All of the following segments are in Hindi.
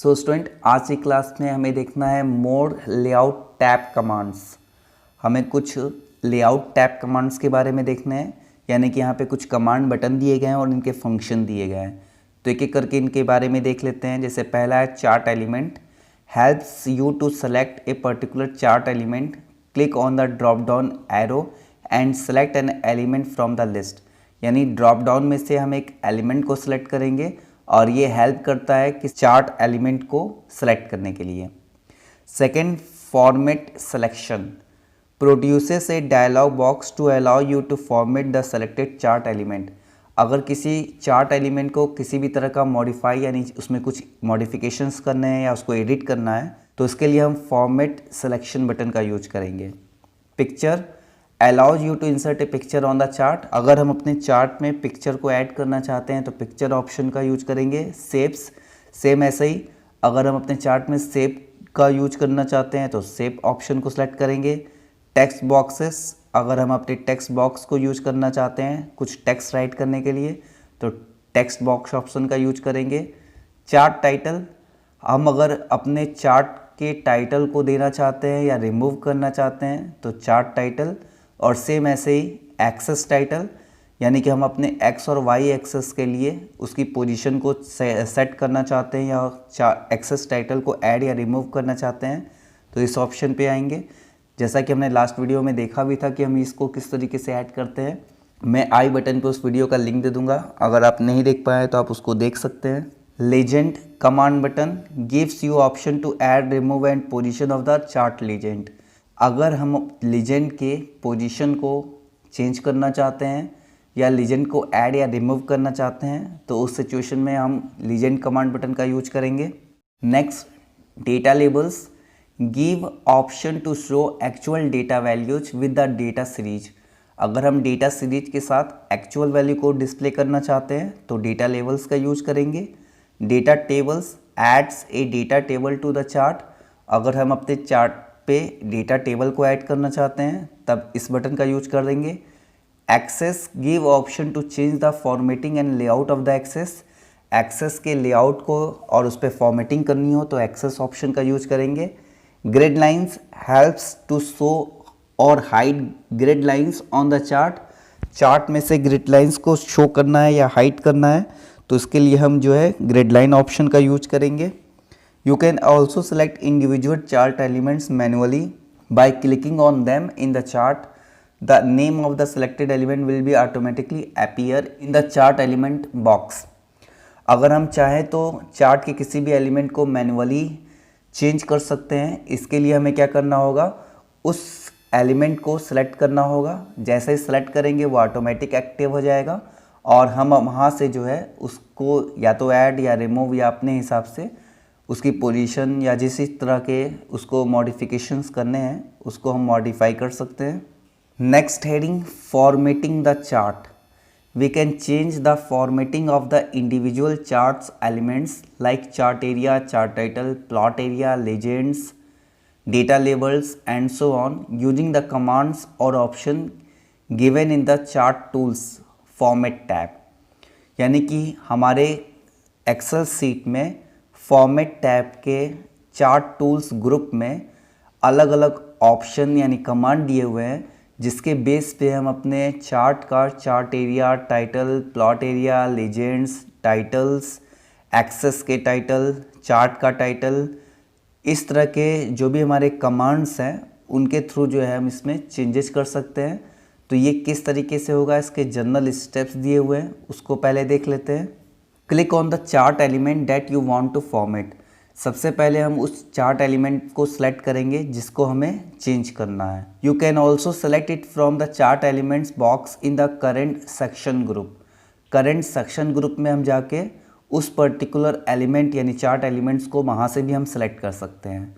सो स्टूडेंट, आज की क्लास में हमें देखना है मोड लेआउट टैब कमांड्स। हमें कुछ लेआउट टैब कमांड्स के बारे में देखना है, यानी कि यहाँ पे कुछ कमांड बटन दिए गए हैं और इनके फंक्शन दिए गए हैं। तो एक एक करके इनके बारे में देख लेते हैं। जैसे पहला है chart element, helps you to select a particular chart element, click on the drop down arrow and select an element from the list. यानी ड्रॉप डाउन में से हम एक एलिमेंट को सिलेक्ट करेंगे और ये हेल्प करता है कि चार्ट एलिमेंट को सिलेक्ट करने के लिए। Second, format selection produces a dialog box to allow you to format the selected chart element. अगर किसी चार्ट एलिमेंट को किसी भी तरह का मॉडिफाई यानी उसमें कुछ मॉडिफिकेशंस करने हैं या उसको एडिट करना है तो इसके लिए हम फॉर्मेट सिलेक्शन बटन का यूज करेंगे। Picture allows you to insert a picture on the chart. अगर हम अपने चार्ट में पिक्चर को ऐड करना चाहते हैं तो पिक्चर ऑप्शन का यूज करेंगे। शेप्स सेम ऐसे ही, अगर हम अपने चार्ट में शेप का यूज करना चाहते हैं तो शेप ऑप्शन को सिलेक्ट करेंगे। टेक्स्ट बॉक्सेस, अगर हम अपने टेक्स्ट बॉक्स को यूज करना चाहते हैं कुछ टेक्स्ट राइट करने के लिए तो टेक्स्ट बॉक्स ऑप्शन का यूज करेंगे। चार्ट टाइटल, हम अगर अपने चार्ट के टाइटल को देना चाहते हैं या रिमूव करना चाहते हैं तो चार्ट टाइटल। और सेम ऐसे ही एक्सेस टाइटल, यानी कि हम अपने एक्स और वाई एक्सेस के लिए उसकी पोजीशन को सेट करना चाहते हैं या एक्सेस टाइटल को ऐड या रिमूव करना चाहते हैं तो इस ऑप्शन पे आएंगे। जैसा कि हमने लास्ट वीडियो में देखा भी था कि हम इसको किस तरीके से ऐड करते हैं। मैं आई बटन पे उस वीडियो का लिंक दे दूंगा, अगर आप नहीं देख पाए तो आप उसको देख सकते हैं। Legend command button gives you option to add, remove and position of the chart legend. अगर हम लीजेंड के पोजीशन को चेंज करना चाहते हैं या लीजेंड को ऐड या रिमूव करना चाहते हैं तो उस सिचुएशन में हम लीजेंड कमांड बटन का यूज करेंगे। Next, data labels give option to show actual data values with the data series. अगर हम डेटा सीरीज के साथ एक्चुअल वैल्यू को डिस्प्ले करना चाहते हैं तो डेटा लेबल्स का यूज करेंगे। Data tables adds a data table to the chart. अगर हम अपने चार्ट पे डेटा टेबल को ऐड करना चाहते हैं तब इस बटन का यूज कर देंगे। Axes give option to change the formatting and layout of the axes. Axes के लेआउट को और उस पर फॉर्मेटिंग करनी हो तो एक्सेस ऑप्शन का यूज करेंगे। Grid lines helps to show और hide grid lines on the chart. Chart में से ग्रिड लाइंस को शो करना है या हाइड करना है तो इसके लिए हम जो है ग्रिड लाइन ऑप्शन का यूज करेंगे। You can also select individual chart elements manually by clicking on them in the chart. The name of the selected element will be automatically appear in the chart element box. अगर हम चाहें तो चार्ट के किसी भी एलिमेंट को मैनुअली चेंज कर सकते हैं। इसके लिए हमें क्या करना होगा, उस एलिमेंट को सिलेक्ट करना होगा। जैसे ही सिलेक्ट करेंगे वो ऑटोमेटिक एक्टिव हो जाएगा और हम वहाँ से जो है उसको या तो ऐड या रिमूव या अपने हिसाब से उसकी पोजीशन या जिस तरह के उसको मॉडिफिकेशंस करने हैं उसको हम मॉडिफाई कर सकते हैं। Next heading, formatting the chart. We can change the formatting of the individual charts elements like chart area, chart title, plot area, legends, data labels and so on using the commands और option given in the chart tools format tab. यानी कि हमारे एक्सेल सीट में फॉर्मेट टैब के चार्ट टूल्स ग्रुप में अलग अलग ऑप्शन यानी कमांड दिए हुए हैं जिसके बेस पे हम अपने चार्ट का chart area, title, plot area, legends, titles, axes के टाइटल, चार्ट का टाइटल, इस तरह के जो भी हमारे कमांड्स हैं उनके थ्रू जो है हम इसमें चेंजेस कर सकते हैं। तो ये किस तरीके से होगा, इसके जनरल स्टेप्स दिए हुए हैं, उसको पहले देख लेते हैं। Click on the chart element that you want to format. सबसे पहले हम उस चार्ट एलिमेंट को सिलेक्ट करेंगे जिसको हमें चेंज करना है। You can also select it from the chart elements box in the current section group. Current section group में हम जाके उस पर्टिकुलर एलिमेंट यानी चार्ट एलिमेंट्स को वहाँ से भी हम सेलेक्ट कर सकते हैं।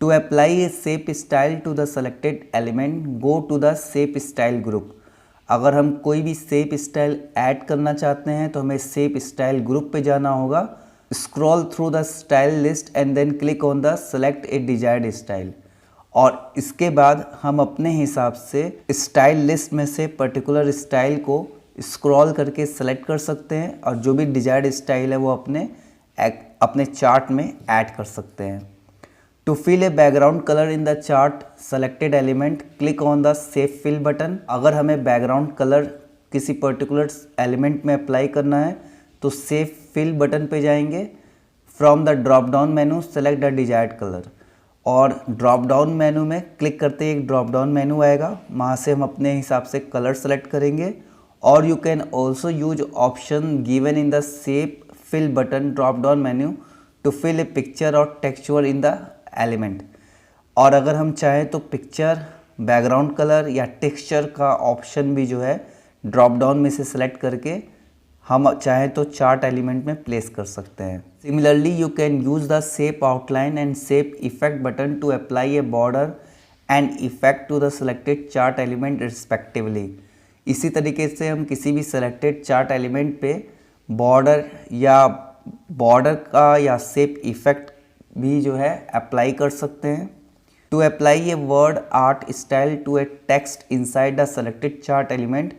To apply a shape style to the selected element go to the shape style group. अगर हम कोई भी शेप स्टाइल ऐड करना चाहते हैं तो हमें शेप स्टाइल ग्रुप पे जाना होगा। Scroll through the style list and then click on the select a desired style. और इसके बाद हम अपने हिसाब से स्टाइल लिस्ट में से पर्टिकुलर स्टाइल को स्क्रॉल करके सेलेक्ट कर सकते हैं और जो भी डिजायर्ड स्टाइल है वो अपने अपने चार्ट में ऐड कर सकते हैं। To fill a background colour in the chart selected element click on the save fill button. अगर हमें बैकग्राउंड कलर किसी पर्टिकुलर एलिमेंट में अप्लाई करना है तो सेव फिल बटन पे जाएंगे। From the drop down menu select the desired colour, और ड्रॉप डाउन मेनू में क्लिक करते ही एक ड्रॉप डाउन मेनू आएगा, वहाँ से हम अपने हिसाब से कलर सेलेक्ट करेंगे। और you can also use option given in the save fill button drop down menu to fill a picture और टेक्सचर इन द एलिमेंट। और अगर हम चाहें तो पिक्चर, बैकग्राउंड कलर या टेक्सचर का ऑप्शन भी जो है ड्रॉप डाउन में से सेलेक्ट करके हम चाहें तो चार्ट एलिमेंट में प्लेस कर सकते हैं। Similarly you can use the shape outline and shape effect button to apply a border and effect to the selected chart element respectively. इसी तरीके से हम किसी भी सेलेक्टेड चार्ट एलिमेंट पे बॉर्डर का या शेप इफेक्ट भी जो है अप्लाई कर सकते हैं। To apply a word art style to a text inside the selected chart element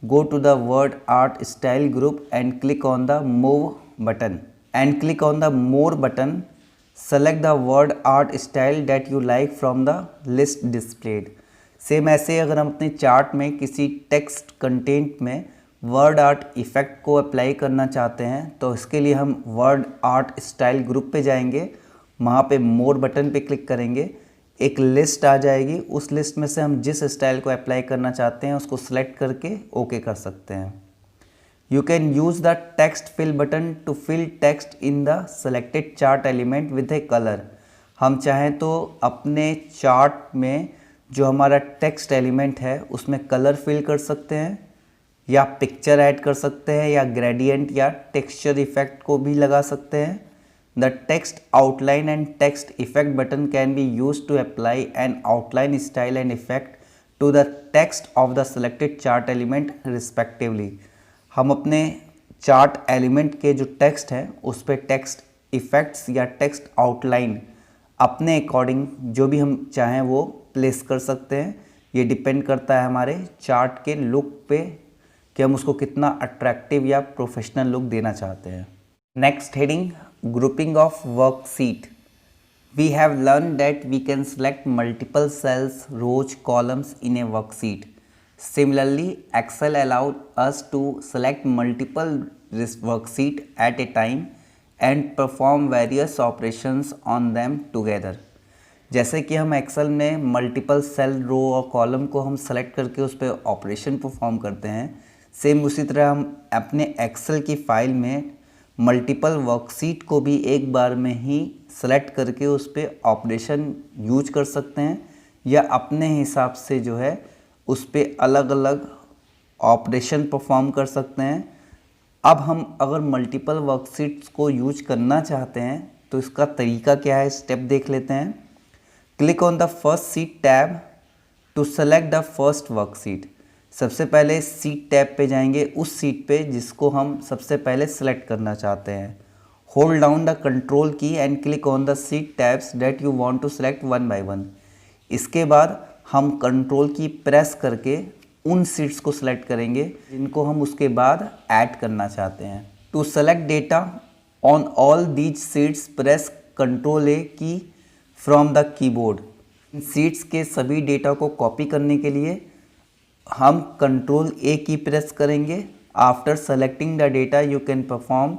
go to the word art style group and click on the more button. Select the word art style that you like from the list displayed. Same ऐसे अगर हम अपने चार्ट में किसी टेक्स्ट कंटेंट में वर्ड आर्ट इफेक्ट को अप्लाई करना चाहते हैं तो इसके लिए हम वर्ड आर्ट स्टाइल ग्रुप पे जाएंगे, वहाँ पे मोर बटन पे क्लिक करेंगे, एक लिस्ट आ जाएगी, उस लिस्ट में से हम जिस स्टाइल को अप्लाई करना चाहते हैं उसको सिलेक्ट करके ओके कर सकते हैं। You can use the text fill button to fill text in the selected chart element with a colour. हम चाहें तो अपने चार्ट में जो हमारा टेक्स्ट एलिमेंट है उसमें कलर फिल कर सकते हैं, या पिक्चर ऐड कर सकते हैं, या ग्रेडियंट या टेक्सचर इफेक्ट को भी लगा सकते हैं। The text outline and text effect button can be used to apply an outline style and effect to the text of the selected chart element respectively. हम अपने चार्ट एलिमेंट के जो टेक्स्ट है उस पर टेक्स्ट इफेक्ट्स या टेक्स्ट आउटलाइन अपने अकॉर्डिंग जो भी हम चाहें वो प्लेस कर सकते हैं। ये डिपेंड करता है हमारे चार्ट के लुक पे कि हम उसको कितना अट्रैक्टिव या प्रोफेशनल लुक देना चाहते हैं। Next heading, grouping of worksheet. We have learned that we can select multiple cells, rows, columns in a worksheet. Similarly, Excel allowed us to select multiple worksheet at a time and perform various operations on them together. जैसे कि हम एक्सेल में मल्टीपल सेल, रो और कॉलम को हम सेलेक्ट करके उस पर ऑपरेशन परफॉर्म करते हैं, सेम उसी तरह हम अपने एक्सेल की फाइल में मल्टीपल वर्कशीट को भी एक बार में ही सेलेक्ट करके उस पर ऑपरेशन यूज कर सकते हैं, या अपने हिसाब से जो है उस पर अलग अलग ऑपरेशन परफॉर्म कर सकते हैं। अब हम अगर मल्टीपल वर्कशीट्स को यूज करना चाहते हैं तो इसका तरीका क्या है, स्टेप देख लेते हैं। Click on the first sheet tab to select the first worksheet. सबसे पहले सीट टैब पे जाएंगे, उस सीट पे जिसको हम सबसे पहले सेलेक्ट करना चाहते हैं। Hold down the control key and click on the sheet tabs that you want to select one by one. इसके बाद हम कंट्रोल की प्रेस करके उन सीट्स को सेलेक्ट करेंगे जिनको हम उसके बाद ऐड करना चाहते हैं। To select data on all these sheets press control A key from the keyboard. इन सीट्स के सभी डेटा को कॉपी करने के लिए हम कंट्रोल ए की प्रेस करेंगे। After selecting the data you can perform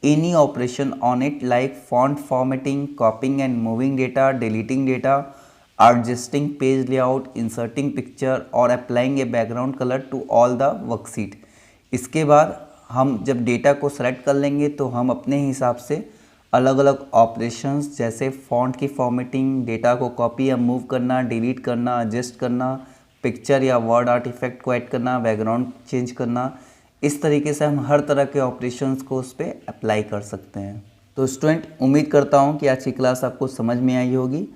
any operation on it like font formatting, copying and moving data, deleting data, adjusting page layout, inserting picture और applying a background colour to all the worksheet. इसके बाद हम जब डेटा को सेलेक्ट कर लेंगे तो हम अपने हिसाब से अलग अलग ऑपरेशंस जैसे फॉन्ट की फॉर्मेटिंग, डेटा को कॉपी या मूव करना, डिलीट करना, एडजस्ट करना, पिक्चर या वर्ड आर्ट इफेक्ट को ऐड करना, बैकग्राउंड चेंज करना, इस तरीके से हम हर तरह के ऑपरेशंस को उस पर अप्लाई कर सकते हैं। तो स्टूडेंट, उम्मीद करता हूँ कि आज की क्लास आपको समझ में आई होगी।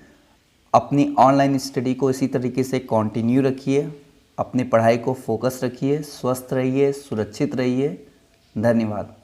अपनी ऑनलाइन स्टडी को इसी तरीके से कंटिन्यू रखिए, अपनी पढ़ाई को फोकस रखिए, स्वस्थ रहिए, सुरक्षित रहिए। धन्यवाद।